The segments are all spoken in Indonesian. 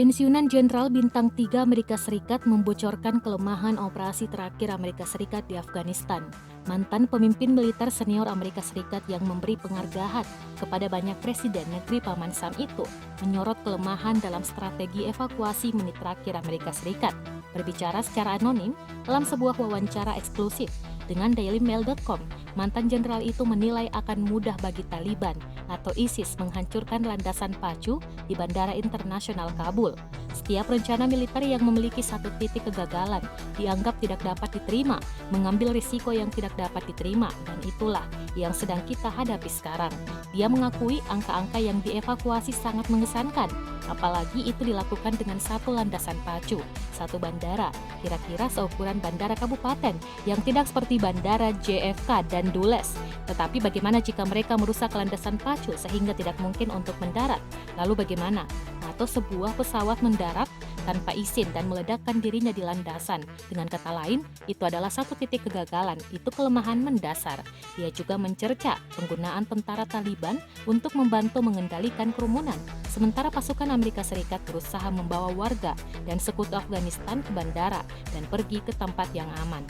Pensiunan Jenderal Bintang 3 Amerika Serikat membocorkan kelemahan operasi terakhir Amerika Serikat di Afghanistan. Mantan pemimpin militer senior Amerika Serikat yang memberi penghargaan kepada banyak presiden negeri Paman Sam itu menyorot kelemahan dalam strategi evakuasi menit terakhir Amerika Serikat. Berbicara secara anonim dalam sebuah wawancara eksklusif dengan dailymail.com, mantan jenderal itu menilai akan mudah bagi Taliban atau ISIS menghancurkan landasan pacu di Bandara Internasional Kabul. Setiap rencana militer yang memiliki satu titik kegagalan dianggap tidak dapat diterima, mengambil risiko yang tidak dapat diterima, dan itulah yang sedang kita hadapi sekarang. Dia mengakui angka-angka yang dievakuasi sangat mengesankan, apalagi itu dilakukan dengan satu landasan pacu, satu bandara, kira-kira seukuran bandara kabupaten, yang tidak seperti bandara JFK dan Dulles. Tetapi bagaimana jika mereka merusak landasan pacu sehingga tidak mungkin untuk mendarat? Lalu bagaimana? Atau sebuah pesawat mendarat tanpa izin dan meledakkan dirinya di landasan. Dengan kata lain, itu adalah satu titik kegagalan, itu kelemahan mendasar. Dia juga mencerca penggunaan tentara Taliban untuk membantu mengendalikan kerumunan, sementara pasukan Amerika Serikat berusaha membawa warga dan sekutu Afghanistan ke bandara dan pergi ke tempat yang aman.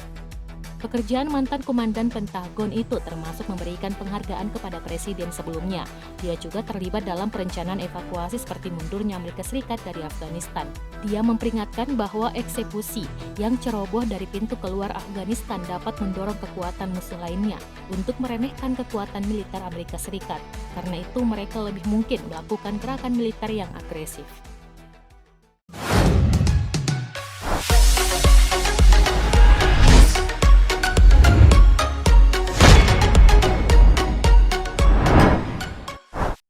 Pekerjaan mantan komandan Pentagon itu termasuk memberikan penghargaan kepada presiden sebelumnya. Dia juga terlibat dalam perencanaan evakuasi seperti mundurnya Amerika Serikat dari Afghanistan. Dia memperingatkan bahwa eksekusi yang ceroboh dari pintu keluar Afghanistan dapat mendorong kekuatan musuh lainnya untuk meremehkan kekuatan militer Amerika Serikat. Karena itu mereka lebih mungkin melakukan gerakan militer yang agresif.